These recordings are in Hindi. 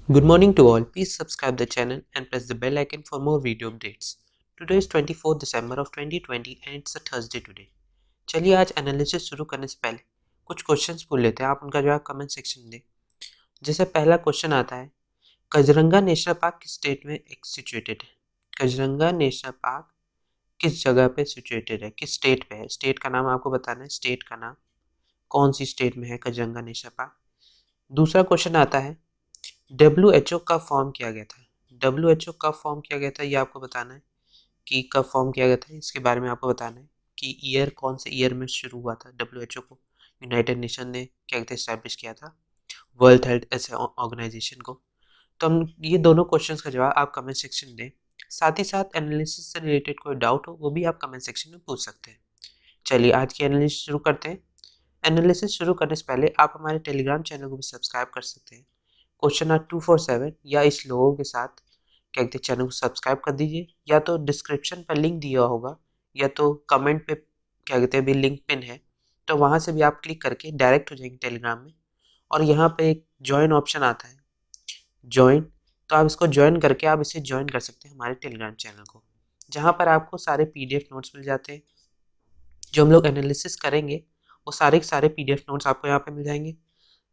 Good morning to all. Please subscribe the channel and press the bell icon for more video updates. Today is 24th December of 2020 and it's a Thursday today. चलिए आज एनालिसिस शुरू करने से पहले कुछ क्वेश्चंस पूछ लेते हैं, आप उनका जवाब कमेंट सेक्शन में दें। जैसे पहला क्वेश्चन आता है, काजीरंगा नेशनल पार्क किस स्टेट में सिचुएटेड है? काजीरंगा नेशनल पार्क किस जगह पे सिचुएटेड है, किस स्टेट पे है? स्टेट का नाम आपको बताना है, स्टेट का नाम, कौन सी स्टेट में है काजीरंगा नेशनल पार्क। दूसरा क्वेश्चन आता है, WHO कब फॉर्म किया गया था? WHO कब फॉर्म किया गया था ये आपको बताना है कि कब फॉर्म किया गया था, इसके बारे में आपको बताना है कि ईयर कौन से ईयर में शुरू हुआ था। WHO को यूनाइटेड नेशन ने क्या कहते हैं इस्टेब्लिश किया था, वर्ल्ड हेल्थ ऐसे ऑर्गेनाइजेशन को। तो हम ये दोनों क्वेश्चंस का जवाब आप कमेंट सेक्शन में दें। साथ ही साथ एनालिसिस से रिलेटेड कोई डाउट हो वो भी आप कमेंट सेक्शन में पूछ सकते हैं। चलिए आज की एनालिसिस शुरू करते हैं। एनालिसिस शुरू करने से पहले आप हमारे टेलीग्राम चैनल को भी सब्सक्राइब कर सकते हैं। क्वेश्चन आर 247 या इस लोगों के साथ क्या कहते हैं चैनल को सब्सक्राइब कर दीजिए, या तो डिस्क्रिप्शन पर लिंक दिया होगा या तो कमेंट पे क्या कहते हैं भी लिंक पिन है, तो वहाँ से भी आप क्लिक करके डायरेक्ट हो जाएंगे टेलीग्राम में। और यहाँ पे एक ज्वाइन ऑप्शन आता है, ज्वाइन, तो आप इसको ज्वाइन करके आप इसे ज्वाइन कर सकते हैं हमारे टेलीग्राम चैनल को, जहाँ पर आपको सारे PDF नोट्स मिल जाते हैं। जो हम लोग एनालिसिस करेंगे वो सारे के सारे PDF नोट्स आपको यहाँ पे मिल जाएंगे।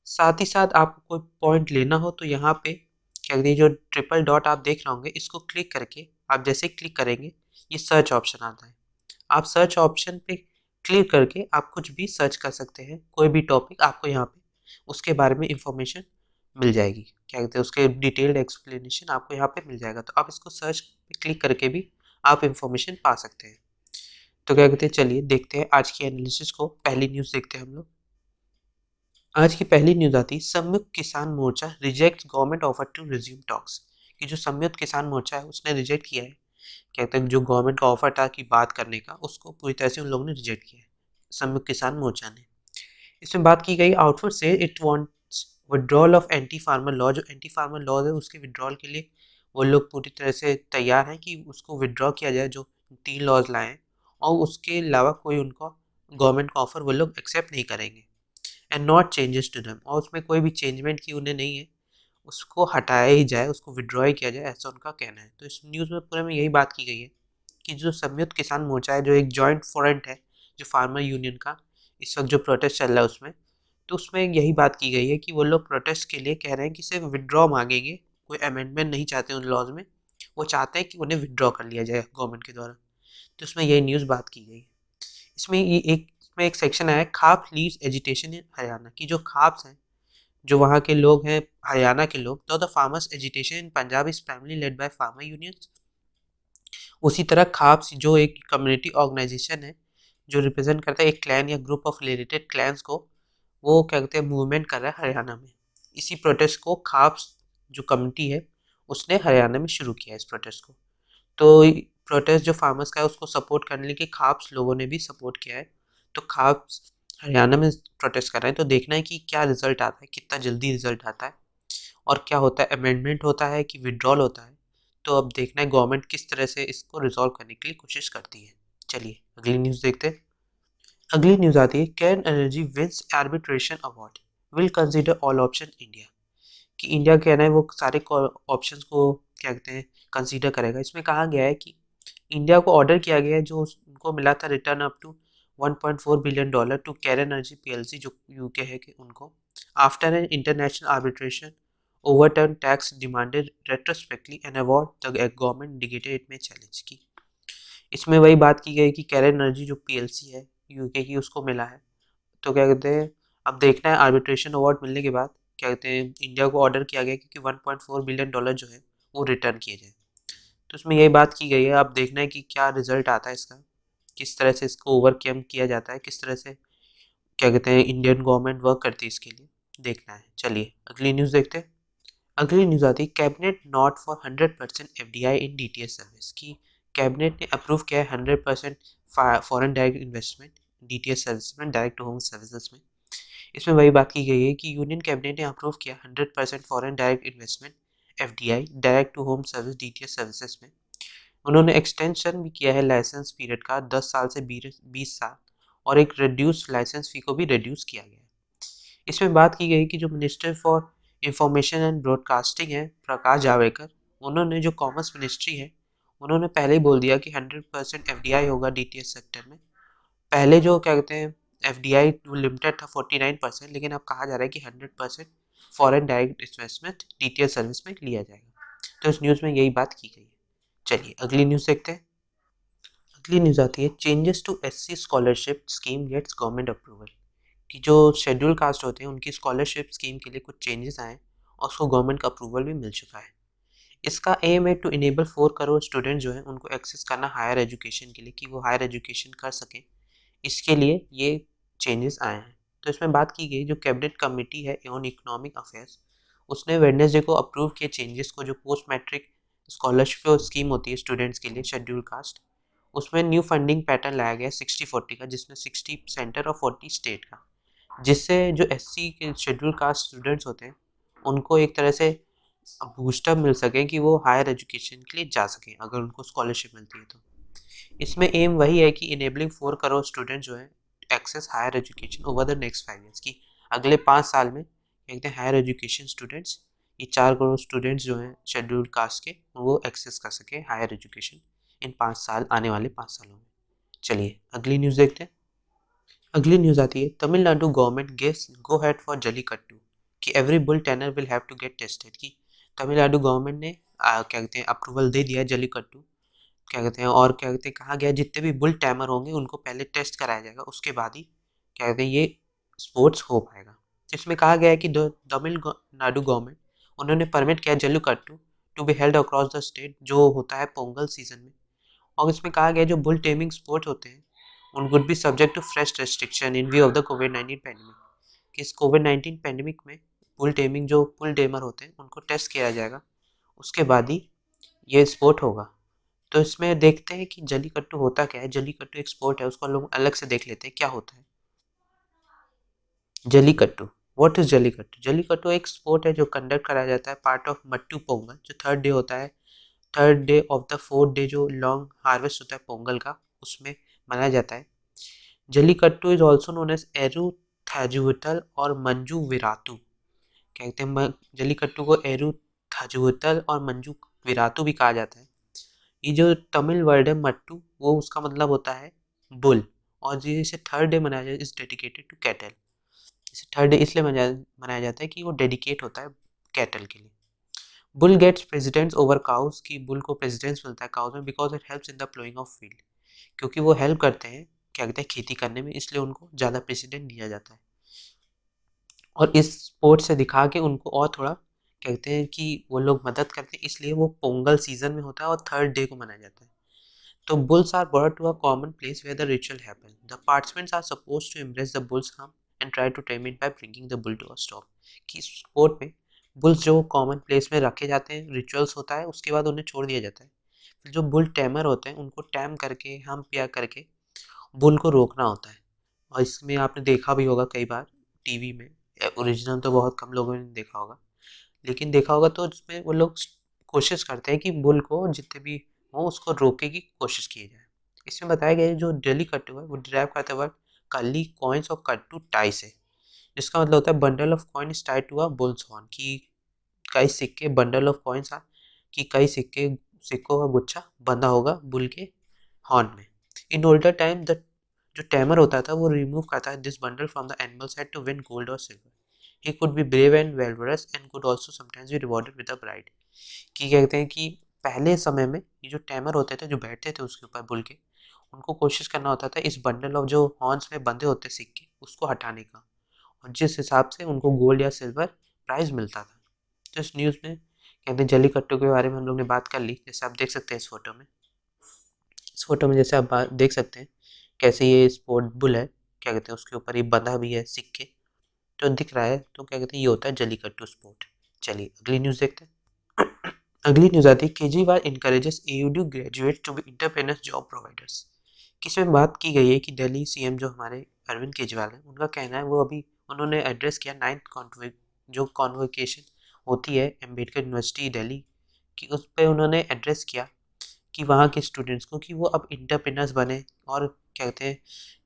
साथ ही साथ आपको कोई पॉइंट लेना हो तो यहाँ पे क्या कहते हैं जो ट्रिपल डॉट आप देख रहे होंगे, इसको क्लिक करके आप जैसे ही क्लिक करेंगे ये सर्च ऑप्शन आता है। आप सर्च ऑप्शन पे क्लिक करके आप कुछ भी सर्च कर सकते हैं, कोई भी टॉपिक आपको यहाँ पे उसके बारे में इंफॉर्मेशन मिल जाएगी, क्या कहते हैं उसके डिटेल्ड एक्सप्लेनेशन आपको यहाँ पे मिल जाएगा। तो आप इसको सर्च पे क्लिक करके भी आप इंफॉर्मेशन पा सकते हैं। तो क्या कहते हैं चलिए देखते हैं आज की एनालिसिस को। पहली न्यूज़ देखते हैं हम लोग। आज की पहली न्यूज आती, Samyukt Kisan Morcha reject government offer to resume talks. कि जो संयुक्त किसान मोर्चा है उसने रिजेक्ट किया है, कहते हैं जो गवर्नमेंट का ऑफर था कि बात करने का, उसको पूरी तरह से उन लोगों ने रिजेक्ट किया है, संयुक्त किसान मोर्चा ने। इसमें बात की गई, आउटपुट से it wants withdrawal of anti farmer law. जो एंटी फार्मर लॉ है उसके विड्रॉल के लिए वो लोग पूरी तरह से तैयार हैं कि उसको विड्रॉ किया जाए, जो 3 लॉज लाए हैं, और उसके अलावा कोई उनका गवर्नमेंट का ऑफर वो लोग एक्सेप्ट नहीं करेंगे। And not changes to them, और उसमें कोई भी चेंजमेंट की उन्हें नहीं है, उसको हटाया ही जाए, उसको विड्रॉ ही किया जाए, ऐसा उनका कहना है। तो इस न्यूज़ में पूरे में यही बात की गई है कि जो संयुक्त किसान मोर्चा है, जो एक जॉइंट फ्रंट है जो फार्मर यूनियन का, इस वक्त जो प्रोटेस्ट चल रहा है उसमें, तो उसमें यही बात की गई है कि वो लोग प्रोटेस्ट के लिए कह रहे हैं कि सिर्फ विड्रॉ मांगेंगे, कोई अमेंडमेंट नहीं चाहते उन लॉज में, वो चाहते हैं कि उन्हें विड्रॉ कर लिया जाए गवर्नमेंट के द्वारा। तो उसमें यही न्यूज़ बात की गई है। इसमें एक सेक्शन है, खाप लीड्स एजिटेशन इन हरियाणा। की जो खाप्स हैं, जो वहाँ के लोग हैं, हरियाणा के लोग, तो the farmers agitation in Punjab is primarily led by farmer unions. उसी तरह खाप्स जो एक कम्युनिटी ऑर्गेनाइजेशन है जो रिप्रेजेंट करता है एक क्लैन या ग्रुप ऑफ रिलेटेड क्लैंस को, वो क्या कहते हैं मूवमेंट कर रहा है हरियाणा में। इसी प्रोटेस्ट को खाप्स जो कम्युनिटी है उसने हरियाणा में शुरू किया है इस प्रोटेस्ट को। तो प्रोटेस्ट जो फार्मर्स का है उसको सपोर्ट करने के खाप्स लोगों ने भी सपोर्ट किया है। तो खाप्स हरियाणा में प्रोटेस्ट कर रहे हैं, तो देखना है कि क्या रिजल्ट आता है, कितना जल्दी रिजल्ट आता है, और क्या होता है, अमेंडमेंट होता है कि विड्रॉल होता है। तो अब देखना है गवर्नमेंट किस तरह से इसको रिजॉल्व करने के लिए कोशिश करती है। चलिए अगली न्यूज़ देखते हैं। अगली न्यूज़ आती है, Cairn energy wins arbitration award, will consider all option India. कि इंडिया कहना है वो सारे ऑप्शंस को क्या कहते हैं कंसीडर करेगा। इसमें कहा गया है कि इंडिया को ऑर्डर किया गया है, जो उनको मिला था return up to $1.4 billion to Cairn energy PLC जो यूके है कि उनको, after an international arbitration overturn tax demanded retrospectively an award the government indicated it में चैलेंज की। इसमें वही बात की गई कि कैरन एनर्जी जो PLC है यूके की उसको मिला है। तो क्या कहते हैं अब देखना है आर्बिट्रेशन अवार्ड मिलने के बाद क्या कहते हैं इंडिया को ऑर्डर किया गया कि $1.4 बिलियन जो है वो रिटर्न किए जाए। तो उसमें यही बात की गई है। अब देखना है कि क्या रिजल्ट आता है इसका, किस तरह से इसको ओवरकम किया जाता है, किस तरह से क्या कहते हैं इंडियन गवर्नमेंट वर्क करती है इसके लिए, देखना है। चलिए अगली न्यूज़ देखते हैं। अगली न्यूज़ आती है, cabinet not for 100% FDI in DTS service. की कैबिनेट ने अप्रूव किया है 100% foreign direct investment DTS service में, डायरेक्ट टू होम सर्विसेज में। इसमें वही बात की गई है कि यूनियन कैबिनेट ने अप्रूव किया 100% foreign direct investment FDI, direct to home service DTS services में। उन्होंने एक्सटेंशन भी किया है लाइसेंस पीरियड का 10 साल से 20 साल, और एक रिड्यूस लाइसेंस फी को भी रिड्यूस किया गया है। इसमें बात की गई कि जो minister for information and broadcasting है प्रकाश जावड़ेकर, उन्होंने जो कॉमर्स मिनिस्ट्री है उन्होंने पहले ही बोल दिया कि 100% एफडीआई होगा डीटीएच सेक्टर में। पहले जो क्या कहते हैं एफडीआई लिमिटेड था 49%, लेकिन अब कहा जा रहा है कि 100% foreign direct investment DTH service में लिया जाएगा। तो इस न्यूज़ में यही बात की गई है। चलिए अगली न्यूज़ देखते हैं। अगली न्यूज़ आती है changes to SC scholarship scheme gets government approval, कि जो शेड्यूल कास्ट होते हैं उनकी स्कॉलरशिप स्कीम के लिए कुछ चेंजेस आए और उसको गवर्नमेंट का अप्रूवल भी मिल चुका है। इसका एम है टू इनेबल 4 करोड़ स्टूडेंट जो है उनको एक्सेस करना हायर एजुकेशन के लिए, कि वो हायर एजुकेशन कर सकें, इसके लिए ये चेंजेस आए हैं। तो इसमें बात की गई जो कैबिनेट कमेटी है ऑन इकोनॉमिक अफेयर्स, उसने वेडनेसडे को अप्रूव किए चेंजेस को, जो पोस्ट मैट्रिक स्कॉलरशिप स्कीम होती है स्टूडेंट्स के लिए शेड्यूल कास्ट, उसमें न्यू फंडिंग पैटर्न लाया गया 60-40 का, जिसमें 60 सेंटर और 40 स्टेट का, जिससे जो एससी के शेड्यूल कास्ट स्टूडेंट्स होते हैं उनको एक तरह से बूस्टअप मिल सके कि वो हायर एजुकेशन के लिए जा सकें अगर उनको स्कॉलरशिप मिलती है तो। इसमें एम वही है कि इनेबलिंग 4 करोड़ स्टूडेंट जो है access higher education over the next 5 years, की अगले 5 साल में कहते हैं हायर एजुकेशन स्टूडेंट्स, ये 4 करोड़ स्टूडेंट्स जो हैं शेड्यूल्ड कास्ट के वो एक्सेस कर सके हायर एजुकेशन इन 5 साल, आने वाले 5 सालों में। चलिए अगली न्यूज़ देखते हैं। अगली न्यूज़ आती है Tamil Nadu government gives go head for jallikattu, कि every bull tamer will have to get tested, कि तमिलनाडु गवर्नमेंट ने क्या कहते हैं अप्रूवल दे दिया है जलीकट्टू, क्या कहते हैं, और क्या कहते हैं कहा गया जितने भी बुल टैमर होंगे उनको पहले टेस्ट कराया जाएगा, उसके बाद ही क्या कहते हैं ये स्पोर्ट्स हो पाएगा। इसमें कहा गया है कि तमिलनाडु गवर्नमेंट उन्होंने परमिट किया Jallikattu to be held across the state, जो होता है पोंगल सीजन में। और इसमें कहा गया जो बुल टेमिंग स्पोर्ट होते हैं उन would be subject to fresh restriction in view of the कोविड-19 पैंडेमिक, कि इस कोविड-19 पैंडेमिक में बुल टेमिंग जो बुल टेमर होते हैं उनको टेस्ट किया जाएगा, उसके बाद ही ये स्पोर्ट होगा। तो इसमें देखते हैं कि जल्लीकट्टू होता क्या है। जल्लीकट्टू एक स्पोर्ट है, उसको लोग अलग से देख लेते हैं क्या होता है। Jallikattu, what is jallikattu? जल्लीकट्टू एक स्पोर्ट है जो कंडक्ट कराया जाता है पार्ट ऑफ मट्टू पोंगल, जो थर्ड डे होता है, third day of the fourth day जो लॉन्ग हार्वेस्ट होता है पोंगल का, उसमें मनाया जाता है। Jallikattu is also known as Eru Thazhuvuthal और मंजू विरातू, कहते हैं जल्लीकट्टू को एरू थाजुतल और मंजू विरातू भी कहा जाता है। ये जो तमिल वर्ड है मट्टू, वो उसका मतलब होता है बुल, और जिसे थर्ड डे मनाया जाता है इज डेडिकेटेड टू कैटल। इसे थर्ड डे इसलिए मनाया जाता है कि वो डेडिकेट होता है कैटल के लिए। Bull gets precedence over cows, की बुल को प्रेसिडेंस मिलता है काउस में, because it helps in the ploughing of field, क्योंकि वो हेल्प करते हैं क्या कहते हैं खेती करने में, इसलिए उनको ज़्यादा प्रेसिडेंट दिया जाता है। और इस स्पोर्ट से दिखा के उनको और थोड़ा कहते हैं कि वो लोग मदद करते हैं, इसलिए वो पोंगल सीजन में होता है और थर्ड डे को मनाया जाता है। तो bulls are brought to a common place where the ritual happens. The participants are supposed to embrace the bull's hump and try to tame it by bringing the bull to a stop. कि स्पोर्ट में बुल्स जो कॉमन प्लेस में रखे जाते हैं, रिचुअल्स होता है, उसके बाद उन्हें छोड़ दिया जाता है। फिर जो बुल टैमर होते हैं उनको टैम करके हम्प या करके बुल को रोकना होता है। और इसमें आपने देखा भी होगा कई बार टीवी में, ओरिजिनल तो बहुत कम लोगों ने देखा होगा, लेकिन देखा होगा तो इसमें वो लोग कोशिश करते हैं कि बुल को जितने भी हो उसको रोकने की कोशिश की जाए। इसमें बताया गया है जो जल्लीकट्टू है वो डिराइव करते वर्ड कली कॉइन्स और कट्टू टाई से, जिसका मतलब होता है bundle of coin is tied to a bull's horn, कि कई सिक्के बंडल ऑफ कॉइन्स कि कई सिक्कों का गुच्छा बंधा होगा बुल के हॉर्न में। इन ओल्डर टाइम द जो टैमर होता था वो रिमूव करता है this bundle from the animals head to win gold और silver. He could be brave and valorous and could also sometimes be rewarded with a bride, कि कहते हैं कि पहले समय में ये जो टैमर होते थे जो बैठते थे उसके ऊपर बुल के, उनको कोशिश करना होता था इस बंडल ऑफ जो हॉर्न्स में बंधे होते सिक्के उसको हटाने का, और जिस हिसाब से उनको गोल्ड या सिल्वर प्राइज मिलता था। तो इस न्यूज़ में कहते हैं जल्लीकट्टू के बारे में हम लोग ने बात कर ली, जैसे आप देख सकते हैं इस फोटो में। इस फोटो में जैसे आप देख सकते हैं कैसे ये स्पोर्ट बुल है, क्या कहते हैं उसके ऊपर ये बंधा भी है सिक्के तो दिख रहा है, तो क्या कहते हैं ये होता है जल्लीकट्टू स्पोर्ट। चलिए अगली न्यूज़ देखते हैं। अगली न्यूज़ आती है Kejriwal encourages AUD graduate to be entrepreneurs job providers, किसमें बात की गई है कि दिल्ली सीएम जो हमारे अरविंद केजरीवाल हैं उनका कहना है, वो अभी उन्होंने एड्रेस किया 9th जो कॉन्वोकेशन होती है अम्बेडकर यूनिवर्सिटी दिल्ली की, उस पर उन्होंने एड्रेस किया कि वहाँ के स्टूडेंट्स को कि वो अब इंटरप्रेन्योर्स बने और क्या कहते हैं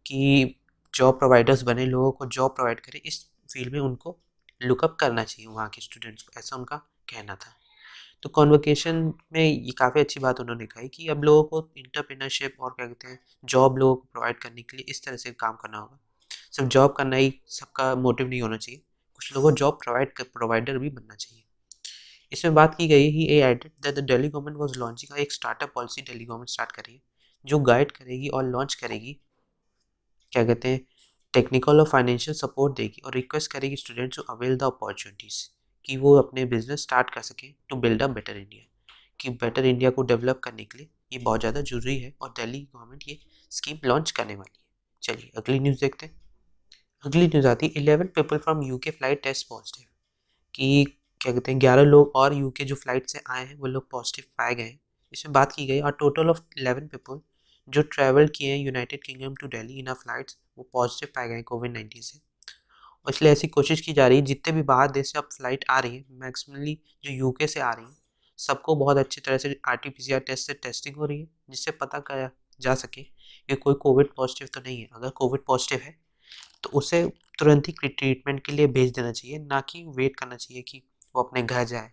कि जॉब प्रोवाइडर्स बने, लोगों को जॉब प्रोवाइड करें, इस फील्ड में उनको लुकअप करना चाहिए वहाँ के स्टूडेंट्स को, ऐसा उनका कहना था। तो कॉन्वोकेशन में ये काफ़ी अच्छी बात उन्होंने कही कि अब लोगों को एंटरप्रेन्योरशिप और क्या कहते हैं जॉब लोगों को प्रोवाइड करने के लिए इस तरह से काम करना होगा। सिर्फ जॉब करना ही सबका मोटिव नहीं होना चाहिए, कुछ लोगों को जॉब प्रोवाइडर भी बनना चाहिए। इसमें बात की गई he a added that the Delhi government was launching एक startup policy. Delhi government start कर रही है जो गाइड करेगी और लॉन्च करेगी क्या कहते हैं टेक्निकल और फाइनेंशियल सपोर्ट देगी और रिक्वेस्ट करेगी students to avail the opportunities कि वो अपने बिजनेस स्टार्ट कर सकें to build a better India. कि बेटर इंडिया को डेवलप करने के लिए ये बहुत ज़्यादा जरूरी है और दिल्ली गवर्नमेंट ये स्कीम लॉन्च करने वाली है। चलिए अगली न्यूज़ देखते हैं। अगली न्यूज़ आती है 11 people from UK flight test positive. कि क्या कहते हैं 11 लोग और यूके जो फ्लाइट से आए हैं वो लोग पॉजिटिव पाए गए हैं। इसमें बात की गई और टोटल ऑफ 11 पीपल जो ट्रैवल किए हैं United Kingdom to Delhi in a flights वो पॉजिटिव पाए गए हैं कोविड-19 से। और इसलिए ऐसी कोशिश की जा रही है जितने भी बाहर देश से अब फ्लाइट आ रही है मैक्सिमली जो यूके से आ रही है सबको बहुत अच्छी तरह से आरटीपीसीआर टेस्ट से टेस्टिंग हो रही है जिससे पता करा जा सके कि कोई कोविड पॉजिटिव तो नहीं है। अगर कोविड पॉजिटिव है तो उसे तुरंत ही ट्रीटमेंट के लिए भेज देना चाहिए, ना कि वेट करना चाहिए कि वो अपने घर जाए।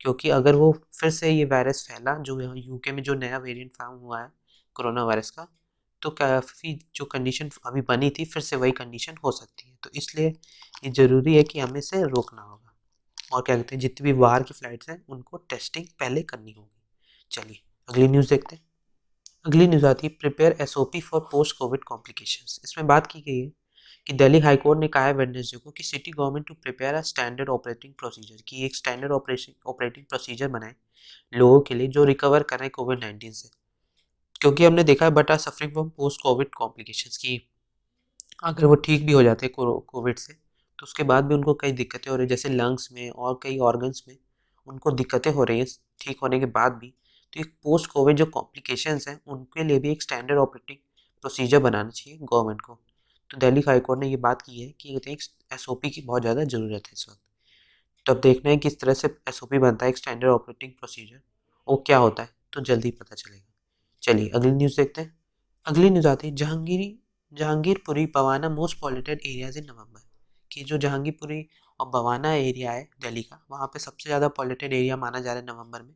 क्योंकि अगर वो फिर से ये वायरस फैला जो यहाँ यूके में जो नया वेरिएंट फार्म हुआ है कोरोना वायरस का, तो काफ़ी जो कंडीशन अभी बनी थी फिर से वही कंडीशन हो सकती है। तो इसलिए ये ज़रूरी है कि हमें इसे रोकना होगा और क्या कहते हैं जितनी भी बाहर की फ्लाइट्स हैं उनको टेस्टिंग पहले करनी होगी। चलिए अगली न्यूज़ देखते हैं। अगली न्यूज़ आती है prepare SOP for post covid complications. इसमें बात की गई है कि दिल्ली हाई कोर्ट ने कहा है वेडनेसडे को कि city government to prepare a standard operating procedure की एक स्टैंडर्ड ऑपरेटिंग प्रोसीजर बनाए लोगों के लिए जो रिकवर कर रहे हैं कोविड-19 से। क्योंकि हमने देखा है but are suffering from post covid complications की अगर वो ठीक भी हो जाते हैं कोविड से तो उसके बाद भी उनको कई दिक्कतें हो रही है जैसे लंग्स में और कई ऑर्गन्स में उनको दिक्कतें हो रही हैं ठीक होने के बाद भी। तो एक पोस्ट कोविड जो कॉम्प्लिकेशंस हैं उनके लिए भी एक स्टैंडर्ड ऑपरेटिंग प्रोसीजर बनाना चाहिए गवर्नमेंट को। तो दिल्ली हाई कोर्ट ने ये बात की है कि एक एसओपी की बहुत ज़्यादा ज़रूरत है इस वक्त। तो अब देखना है किस तरह से एसओपी बनता है एक स्टैंडर्ड ऑपरेटिंग प्रोसीजर वो क्या होता है तो जल्दी पता चलेगा। चलिए अगली न्यूज़ देखते हैं। अगली न्यूज़ आती है Jahangirpuri Bawana most polluted areas in November. कि जो जहांगीरपुरी और बवाना एरिया है दिल्ली का वहाँ पे सबसे ज़्यादा पॉल्यूटेड एरिया माना जा रहा है नवंबर में।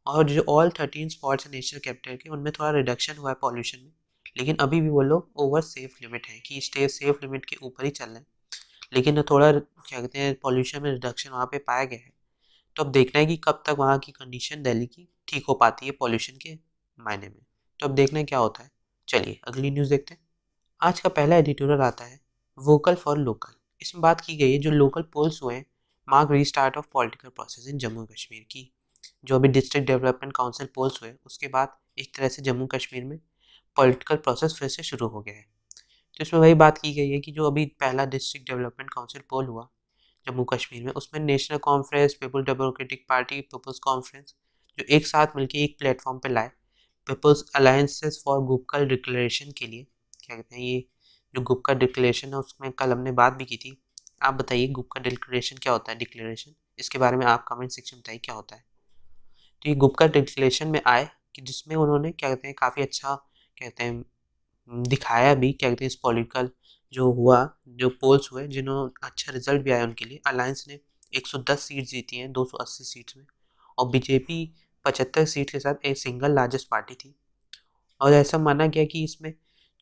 और जो ऑल 13 स्पॉट्स हैं नेशनल कैपिटल के उनमें थोड़ा रिडक्शन हुआ है पॉल्यूशन में, लेकिन अभी भी वो लोग ओवर सेफ लिमिट है कि स्टे सेफ लिमिट के ऊपर ही चल रहे हैं। लेकिन थोड़ा क्या कहते हैं पॉल्यूशन में रिडक्शन वहाँ पे पाया गया है। तो अब देखना है कि कब तक वहाँ की कंडीशन दिल्ली की ठीक हो पाती है पॉल्यूशन के मायने में। तो अब देखना है क्या होता है। चलिए अगली न्यूज़ देखते हैं। आज का पहला एडिटोरियल आता है वोकल फॉर लोकल। इसमें बात की गई है जो लोकल पोल्स हुए हैं mark restart of political process in Jammu Kashmir की। जो अभी डिस्ट्रिक्ट डेवलपमेंट काउंसिल पोल्स हुए उसके बाद एक तरह से जम्मू कश्मीर में पॉलिटिकल प्रोसेस फिर से शुरू हो गया है। तो इसमें वही बात की गई है कि जो अभी पहला डिस्ट्रिक्ट डेवलपमेंट काउंसिल पोल हुआ जम्मू कश्मीर में उसमें National Conference People Democratic Party People's Conference जो एक साथ मिलकर एक प्लेटफॉर्म पर लाए People's Alliances for Gupkar declaration के लिए। क्या कहते हैं ये जो गुपका डिक्लेरेशन है उसमें कल हमने बात भी की थी। आप बताइए गुपका डिक्लेरेशन क्या होता है डिक्लेरेशन इसके बारे में आप कमेंट सेक्शन में बताइए क्या होता है। तो ये गुपका डिक्लेरेशन में आए कि जिसमें उन्होंने क्या कहते हैं काफ़ी अच्छा कहते हैं दिखाया भी क्या कहते हैं इस पॉलिटिकल जो हुआ जो पोल्स हुए जिन्होंने अच्छा रिजल्ट भी आया उनके लिए। अलायंस ने 110 सीट जीती हैं 280 सीट्स में और बीजेपी 75 सीट के साथ एक सिंगल लार्जेस्ट पार्टी थी। और ऐसा माना गया कि इसमें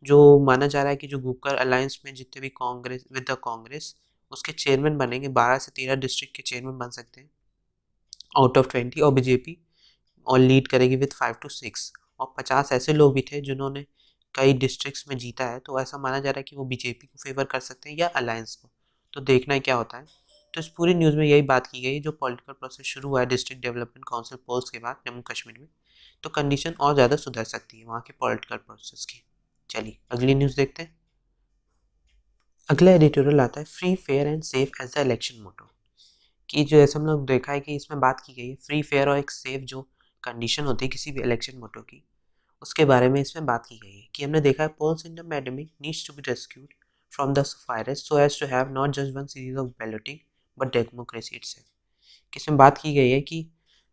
जो माना जा रहा है कि जो गुपकर अलायंस में जितने भी कांग्रेस विद द कांग्रेस उसके चेयरमैन बनेंगे 12 से 13 डिस्ट्रिक्ट के चेयरमैन बन सकते हैं आउट ऑफ 20 और बीजेपी और लीड करेगी विद 5 to 6। और 50 ऐसे लोग भी थे जिन्होंने कई डिस्ट्रिक्ट्स में जीता है तो ऐसा माना जा रहा है कि वो बीजेपी को फेवर कर सकते हैं या अलायंस को। तो देखना है क्या होता है। तो इस पूरी न्यूज़ में यही बात की गई जो पॉलिटिकल प्रोसेस शुरू हुआ है डिस्ट्रिक्ट डेवलपमेंट काउंसिल पोल्स के बाद जम्मू कश्मीर में तो कंडीशन और ज़्यादा सुधर सकती है वहाँ के पॉलिटिकल प्रोसेस की। चलिए अगली न्यूज़ देखते हैं। अगला एडिटोरियल आता है free fair and safe as the election motto. कि जो ऐसा हम लोग देखा है कि इसमें बात की गई है फ्री फेयर और एक सेफ जो कंडीशन होती है किसी भी इलेक्शन मोटो की उसके बारे में इसमें बात की गई है कि हमने देखा है polls in the pandemic needs to be rescued from the virus so as to have not just one series of balloting but democracy itself. इसमें बात की गई है कि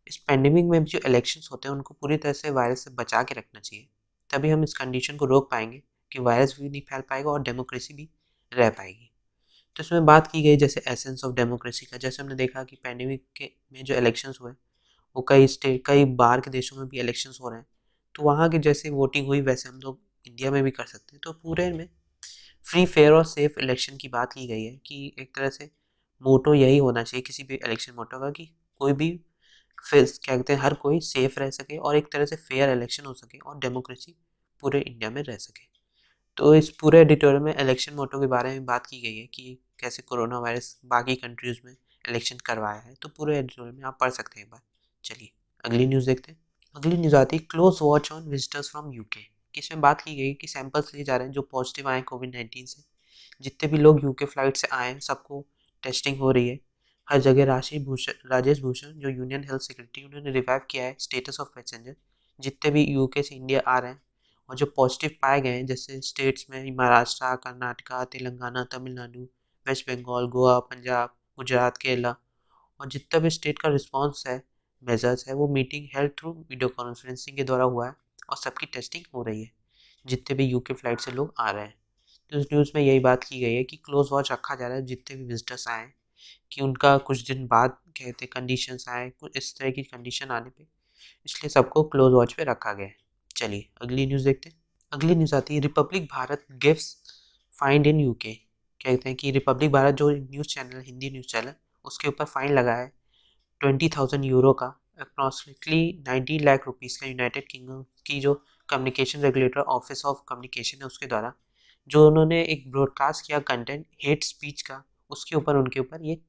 इस पैंडेमिक में जो इलेक्शंस होते हैं उनको पूरी तरह से वायरस से बचा के रखना चाहिए तभी हम इस कंडीशन को रोक पाएंगे कि वायरस भी नहीं फैल पाएगा और डेमोक्रेसी भी रह पाएगी। तो इसमें बात की गई जैसे एसेंस ऑफ डेमोक्रेसी का, जैसे हमने देखा कि पैंडेमिक के में जो इलेक्शंस हुए वो कई बाहर के देशों में भी इलेक्शंस हो रहे हैं, तो वहाँ की जैसे वोटिंग हुई वैसे हम लोग इंडिया में भी कर सकते हैं। तो पूरे में फ्री फेयर और सेफ इलेक्शन की बात की गई है कि एक तरह से मोटो यही होना चाहिए किसी भी इलेक्शन मोटो का, कि कोई भी फिर क्या कहते हैं हर कोई सेफ रह सके और एक तरह से फेयर इलेक्शन हो सके और डेमोक्रेसी पूरे इंडिया में रह सके। तो इस पूरे एडिटोरियल में इलेक्शन मोटो के बारे में बात की गई है कि कैसे कोरोना वायरस बाकी कंट्रीज में इलेक्शन करवाया है। तो पूरे एडिटोरियल में आप पढ़ सकते हैं एक बार। चलिए अगली न्यूज़ देखते हैं। अगली न्यूज़ आती है close watch on visitors from UK, कि इसमें बात की गई कि सैंपल्स लिए जा रहे हैं जो पॉजिटिव आए कोविड-19 से। जितने भी लोग यूके फ्लाइट से आए हैं सबको टेस्टिंग हो रही है। हर जगह राजेश भूषण जो यूनियन हेल्थ सेक्रेटरी उन्होंने रिवाइव किया है स्टेटस ऑफ पैसेंजर जितने भी यूके से इंडिया आ रहे हैं और जो पॉजिटिव पाए गए हैं, जैसे स्टेट्स में महाराष्ट्र, कर्नाटका, तेलंगाना, तमिलनाडु, वेस्ट बंगाल, गोवा, पंजाब, गुजरात, केरला, और जितना भी स्टेट का रिस्पॉन्स है, मेजर्स है, वो meeting held through video conferencing के द्वारा हुआ है और सबकी टेस्टिंग हो रही है जितने भी यूके फ्लाइट से लोग आ रहे हैं। तो इस न्यूज़ में यही बात की गई है कि क्लोज वॉच रखा जा रहा है जितने भी विजिटर्स आए हैं, कि उनका कुछ दिन बाद कहते कंडीशंस आए, कुछ इस तरह की कंडीशन आने पे, इसलिए सबको क्लोज वॉच पे रखा गया है। चलिए अगली न्यूज़ देखते हैं। अगली न्यूज़ आती है Republic Bharat gives find in UK. कहते हैं कि रिपब्लिक भारत जो news channel Hindi news channel उसके ऊपर फाइन लगा है 20,000 यूरो का, अप्रॉक्सीमेटली 90 लाख रुपीज़ का, यूनाइटेड किंगडम की जो communication regulator office of communication है उसके द्वारा, जो उन्होंने एक ब्रॉडकास्ट किया कंटेंट हेट स्पीच का, उसके ऊपर उनके ऊपर ये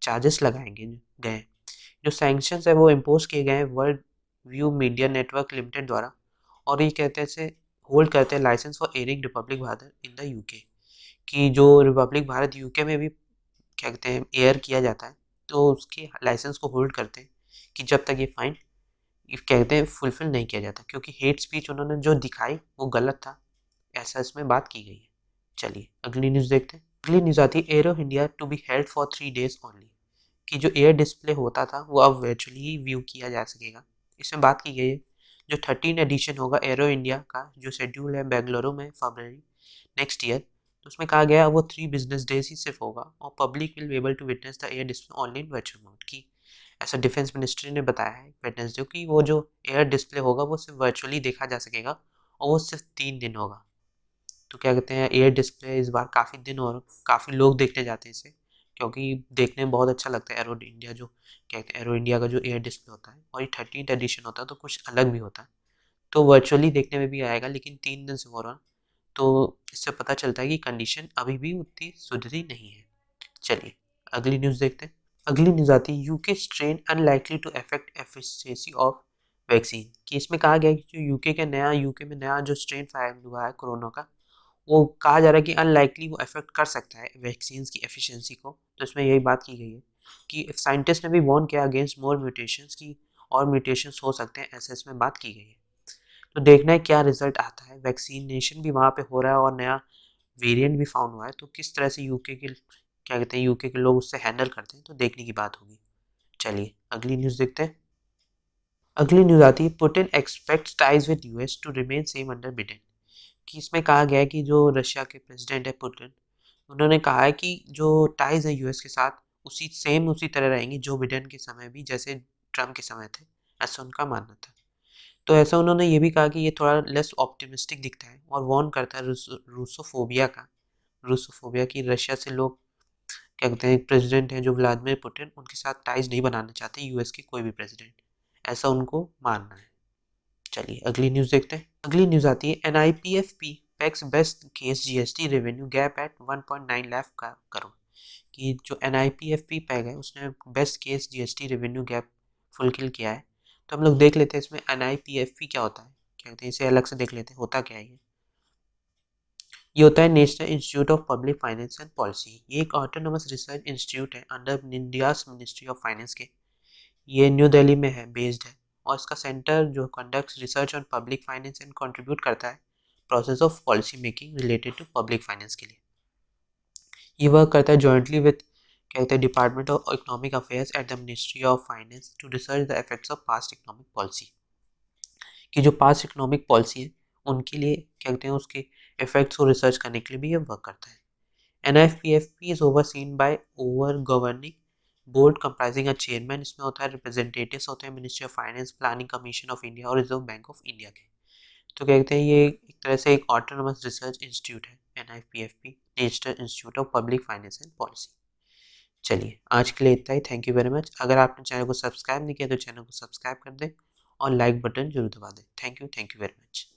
चार्जेस लगाएंगे गए। जो सैंक्शंस है वो इम्पोज किए गए हैं World View Media Network Limited द्वारा, और ये कहते हैं से होल्ड करते हैं licence for airing Republic Bharat in the UK, कि जो रिपब्लिक भारत यूके में भी क्या कहते हैं एयर किया जाता है, तो उसके लाइसेंस को होल्ड करते हैं कि जब तक ये फाइन कहते हैं फुलफिल नहीं किया जाता, क्योंकि हेट स्पीच उन्होंने जो दिखाई वो गलत था, ऐसा इसमें बात की गई है। चलिए अगली न्यूज़ देखते हैं। अगली न्यूज़ आती है Aero India to be held for 3 days only, कि जो एयर डिस्प्ले होता था वो अब वर्चुअली ही व्यू किया जा सकेगा। इसमें बात की गई है जो 13 एडिशन होगा एरो इंडिया का, जो शेड्यूल है बेंगलुरु में फरवरी नेक्स्ट ईयर, तो उसमें कहा गया वो 3 business days ही सिर्फ होगा और public will be able to witness the air display only in virtual mode, की ऐसा डिफेंस मिनिस्ट्री ने बताया है वेडनेसडे कि वो जो एयर डिस्प्ले होगा वो सिर्फ वर्चुअली देखा जा सकेगा और वो सिर्फ 3 दिन होगा। तो क्या कहते हैं एयर डिस्प्ले इस बार काफ़ी दिन और काफ़ी लोग देखने जाते हैं इसे, क्योंकि देखने में बहुत अच्छा लगता है एरो इंडिया, जो कहते हैं एरो इंडिया का जो एयर डिस्प्ले होता है, और ये 13th एडिशन होता है तो कुछ अलग भी होता है। तो वर्चुअली देखने में भी आएगा लेकिन 3 दिन से हो रहा, तो इससे पता चलता है कि कंडीशन अभी भी उतनी सुधरी नहीं है। चलिए अगली न्यूज़ देखते हैं। अगली न्यूज़ आती है UK strain unlikely to affect efficiency of vaccine, कि इसमें कहा गया है कि जो यूके में नया जो स्ट्रेन फाइंड हुआ है कोरोना का, वो कहा जा रहा है कि अनलाइकली वो अफेक्ट कर सकता है वैक्सीन की एफिशिएंसी को। तो इसमें यही बात की गई है कि साइंटिस्ट ने भी वार्न किया अगेंस्ट मोर म्यूटेशंस की, और म्यूटेशंस हो सकते हैं ऐसे इसमें बात की गई है। तो देखना है क्या रिजल्ट आता है, वैक्सीनेशन भी वहाँ पे हो रहा है और नया वेरिएंट भी फाउंड हुआ है, तो किस तरह से यूके के क्या कहते हैं यूके के लोग उससे हैंडल करते हैं, तो देखने की बात होगी। चलिए अगली न्यूज़ देखते हैं। अगली न्यूज़ आती है Putin expects ties with US to remain same under Biden, कि इसमें कहा गया है कि जो रशिया के प्रेसिडेंट है पुतिन, उन्होंने कहा है कि जो टाइज है यूएस के साथ उसी तरह रहेंगी जो बिडेन के समय भी जैसे ट्रम्प के समय थे, ऐसा उनका मानना था। तो ऐसा उन्होंने ये भी कहा कि ये थोड़ा लेस ऑप्टिमिस्टिक दिखता है और वार्न करता है रूसोफोबिया की, रशिया से लोग क्या कहते हैं प्रेसिडेंट हैं जो व्लादिमीर पुतिन, उनके साथ टाइज नहीं बनाना चाहते यूएस के कोई भी प्रेसिडेंट, ऐसा उनको मानना है। चलिए अगली न्यूज़ देखते हैं। अगली न्यूज़ आती है NIPFP packs best case GST revenue gap at 1.9 lakh का करोड़, कि जो एनआईपीएफपी पैक है उसने best case GST revenue gap fulfil किया है। तो हम लोग देख लेते हैं इसमें एनआईपीएफपी क्या होता है, क्या कहते हैं इसे अलग से देख लेते हैं होता क्या है ये होता है national institute of public finance and policy. ये एक ऑटोनोमस रिसर्च इंस्टीट्यूट है under India's ministry of finance के, ये न्यू दिल्ली में है बेस्ड है, और इसका सेंटर जो conducts research on public finance and contribute करता है process of policy making related to public finance के लिए। ये वर्क करता है जॉइंटली विद क्या कहते हैं department of economic affairs at the ministry of finance to research the effects of past economic policy, कि जो पास्ट इकोनॉमिक पॉलिसी है उनके लिए क्या कहते हैं उसके इफेक्ट्स को रिसर्च करने के लिए भी ये वर्क करता है। NIFPFP is overseen by over governing board comprising a chairman, इसमें होता है रिप्रेजेंटेटिव्स होते हैं ministry of finance, planning commission of India और रिजर्व बैंक ऑफ इंडिया के। तो कहते हैं ये एक तरह से एक ऑटोनोमस रिसर्च इंस्टीट्यूट है NIFPFP, national institute of public finance and policy. चलिए आज के लिए इतना ही। Thank you very much. अगर आपने चैनल को सब्सक्राइब नहीं किया तो चैनल को सब्सक्राइब कर दें और लाइक बटन जरूर दबा दें। Thank you very much.